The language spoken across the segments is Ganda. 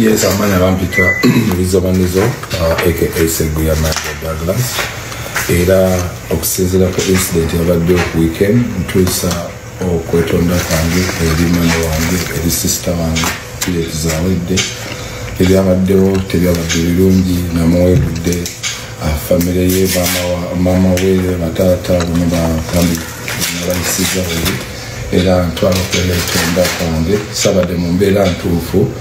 Yes, amanya bampita Bizobanizo aka Seguya Douglas. Era okusinzira ku incident yabadde ku weekend ntuusa okwetonda kwange eri mwana wange eri sister wange zaawedde ebyabaddewo tebyabadde birungi namwebudde famire ye mama we bataata bano bakambi nabayisiza oli era ntwala okwetonda kwange sabadde mu mbeera ntuufu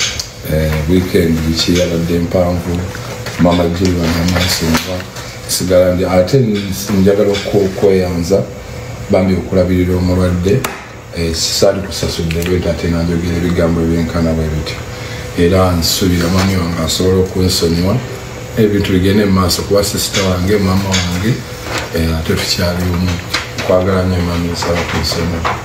weekend biki yabadde mpanvu mama Juli wanamaaso sigala ndi ate njagala okweyanza bambi okulabirira omulwadde sisali kusasudde lweta ate nanjogera ebigambo ebyenkana bwe bityo era nsuubira mwami wange asobola okunsonyiwa ebintu bigende mu maaso kuba sisita wange mama wange ate tukyali omu kwagala nnyo mami nsaba kunsonyiwa.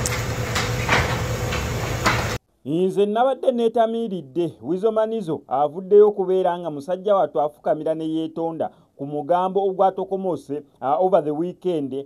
Nze nabadde neetamiiridde Wizomanizo avuddeyo okubeera nga musajja wattu afukamira ne yeetonda ku mugambo ogwatokomose over the weekend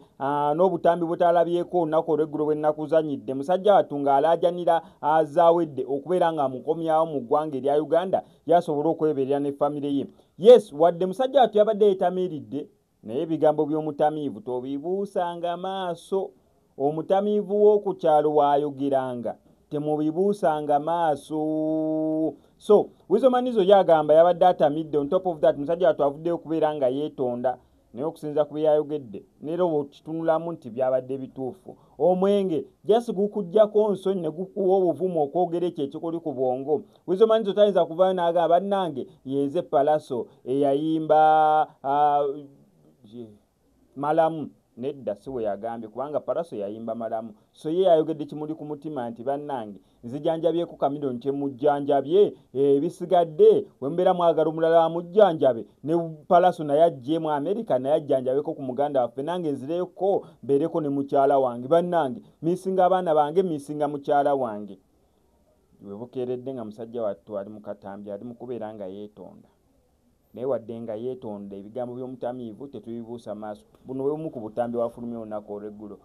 n'obutambi butalabyeko olunaku olw'eggulo bwe nnakuzanyidde musajja wattu ng'alaajanira azaawedde okubeera nga amukomyawo mu ggwanga erya Uganda yasobola okwebeerera ne famire ye. Yes, wadde musajja wattu yabadde yeetamiiridde naye ebigambo by'omutamiivu tobibuusanga maaso. Omutamiivu w'oku kyalo waayogeranga temubibuusanga maaso. So Wizomanizo yagamba yabadde atamidde. On top of that musajja wattu avuddeyo okubeera nga yeetonda naye okusinza ku byayogedde neera okitunulamu nti byabadde bituufu. Omwenge just gukujjako nsonyi ne gukuwa obuvumu okwogera ekyo ekikuli ku bwongo. Wizomanizo tayinza kuvaayo n'agamba bannange yeeze Palaso eyayimba Malamu. Nedda si we yagambye kubanga Palaso yayimba Malamu. So ye yayogedde kimuli ku mutima nti bannange nzijanjabyeku Chameleone temujjanjabye ebisigadde wembeera mwagala omulala amujjanjabe ne Palaso naye ajjeemu America naye ajjanjabeko ku muganda waffe nange nzireko mbeereko ne mukyala wange bannange misinga abaana bange misinga mukyala wange. We bukeeredde nga musajja wattu ali mu katambi ali mu kubeera nga yeetonda naye wadde nga yeetonda ebigambo by'omutamiivu tetubibuusa maaso. Buno bwe bumu ku butambi wafulumya olunaku olw'eggulo.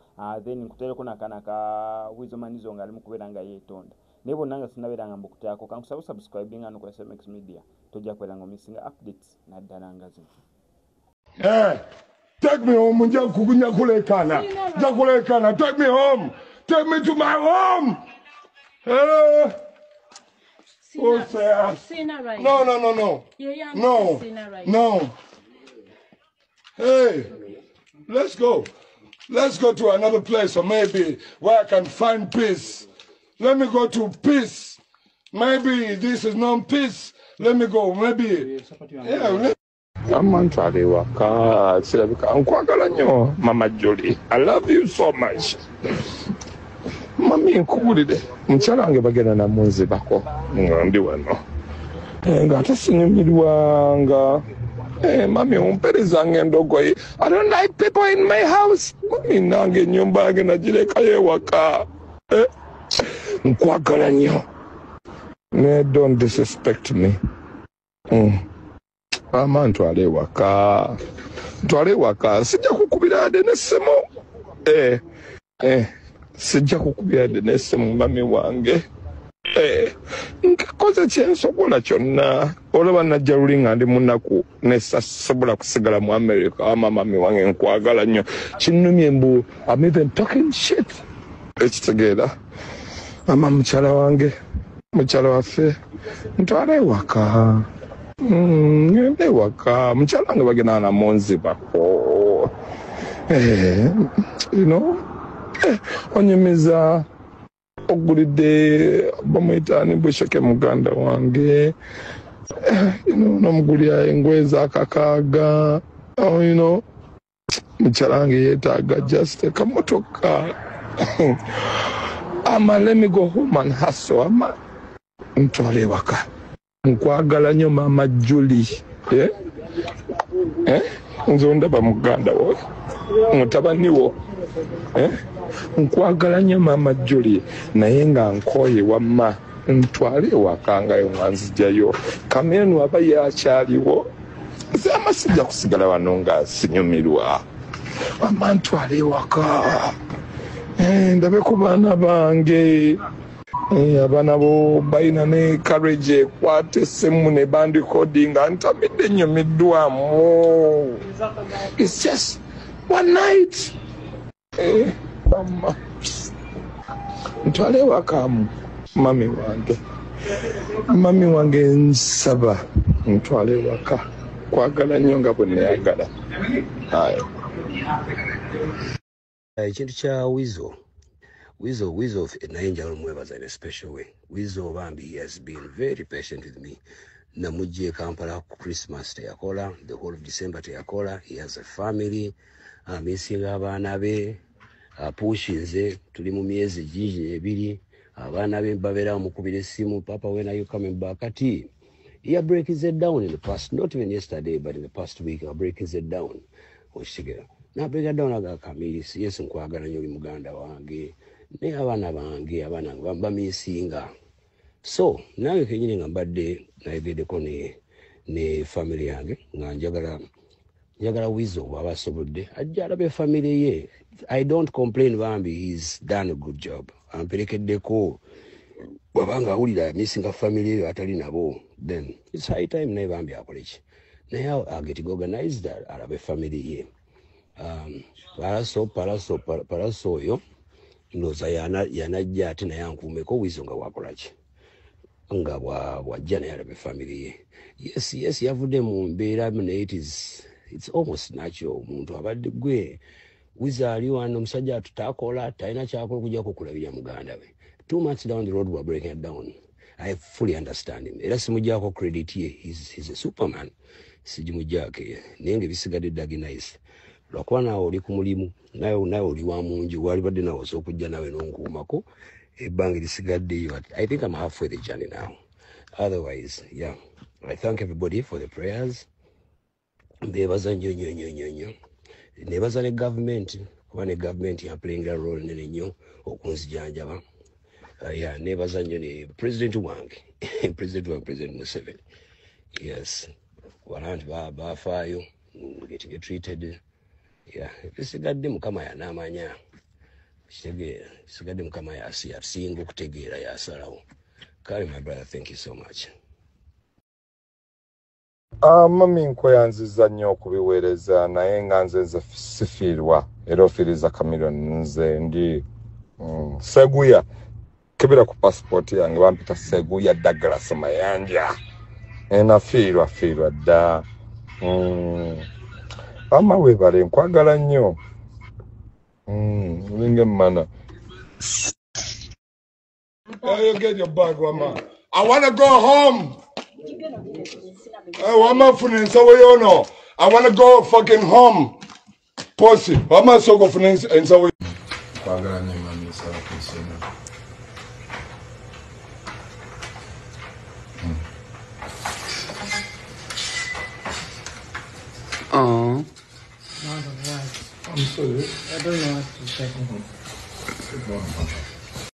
Then nkuteereko n'akaana ka Wizomanizo nga ali mu kubeera nga yeetonda naye bonna nga sinabeera nga mbukuteako kankusaba subscribing ano ku SMX Media tojja kubeera nga omisinga updates naddala nga zino. Take me home, njakulekana. Take me home. Take me to my home. Right. No. No. Hey, let's go. Let's go to another place or maybe where I can find peace. Let me go to peace. Maybe this is not peace. Let me go. Maybe. Yeah. Amantwale waka sirabika nkwagala nnyo Mama Juli. I love you so much. Mami nkubulire mukyala wange bagenda namunzibako ndi wano nga tasinyumirwanga mami umperizanga endogoyi. I don't like people in my house. Mami nange ennyumba yange nagirekayo ewaka nkwagala nnyo ne don't disrespect me. Ama ntwale ewaka sijja kukubira ade n'essimu sijja kukubira ade n'essimu mami wange nkakoze kyensobola kyonna olaba najja luli nga ndi munaku nesasobola kusigala mu America. Mami wange nkwagala nnyo kinnumye mbu I'm even talking shit ekitegeera mama mukyala wange mukyala waffe ntwala ewaka ngende ewaka mukyala wange bagenda namunzibako onyumiza ogulidde bamuyitaani Busheke muganda wange nomugulya engoye zakakaaga mukyala wange yeetaaga just akamotoka let me go home and hustle ntwala ewaka nkwagala nnyo Mama Juli nze ondaba muganda wo mutabani wo nkwagala nnyo Mama Juli naye nga nkooye wamma ntwale ewaka nga nzijjayo Chameleone aba yakyaliwo nze amasijja kusigala wano nga sinyumirwa ntwale ewaka ndabe ku baana bange Abaana bo balina ne courage ekwata essimu ne bandikodinga ntamidde nnyumiddwamu. It's just one night. Mama. Ntwale wakamu mami wange. Mami wange nsaba ntwale waka. Kwagala nnyo nga bwe neeyagala. Ekintu kya Weasel naye njagala omwebaza in a special way. Weasel Bambi, he has been very patient with me. Namujje Kampala ku Christmas teyakola, the whole of December teyakola. He has a family, amisinga abaana be, apushinze, tuli mu myezi gigi ebiri, abaana be babeera mukubira essimu, Papa, when are you coming back? Kati, he breaks it down in the past, not even yesterday, but in the past week, he breaks it down. Na break it down aga kamiri, yes, nkwagala nnyo oli muganda wange. Ne abaana bange abaana bamisinga. So nawe kenyini nga mbadde nayogeddeko ne family yange nga njagala Weasel bw'aba asobodde ajja alabe family ye. I don't complain Bambi, he's done a good job. Amperekeddeko bw'abanga awulira misinga family ye atali nabo, then it's high time naye Bambi akole ki. Naye get organized alabe family ye. Palaso oyo ndoza yanajja ate naye ankuumeko Weasel nga wakola ki nga bwajja naye alabe family ye. Yes, yavudde mu mbeera naye it's almost natural. Omuntu abadde gwe Weasel ali wano omusajja atutakola talina kyakola kujja kukulabira muganda we. 2 months down the road we're breaking it down. I fully understand him. Era simujjaako credit ye. He's a superman. Sijimujjaako naye ng'ebisigadde ddagi nice. Lwakuba naawe oli ku mulimu, nawe oli wa munju, walibadde nawe osobola okujja nawe n'onkuumako ebbanga lisigaddeyo. I think I'm halfway the journey now. Otherwise, yeah, I thank everybody for the prayers. Mbeebaza nnyo. Neebaza ne government, kuba ne government yaplayinga role nene nnyo okunzijanjaba. Yeah, neebaza nnyo ne president wange, President Museveni. Yes, abantu bafaayo, getting treated. Yeah, bisigadde Mukama y'anaamanya. Bisigadde Mukama y'asinga okutegeera y'asalawo. Kale, my brother, thank you so much. Mami nkweyanziza nnyo okubiweereza naye nga nze sifiirwa era ofiiriza Chameleone. Nze ndi Seguya kebera ku passport yange bampita Seguya Douglas Mayanja. Nafiirwa dda. Mama weebale nkwagala nnyo. Ulinge mmana. You get your bag, Wama. I want to go home. Wama funensa wayono. I want to go fucking home. Pussy. Wama soko funensa wayono. Kwagala nnyo mami nsaba kunsonga. Oh. I'm sorry. I don't know what to say. Good morning, Papa.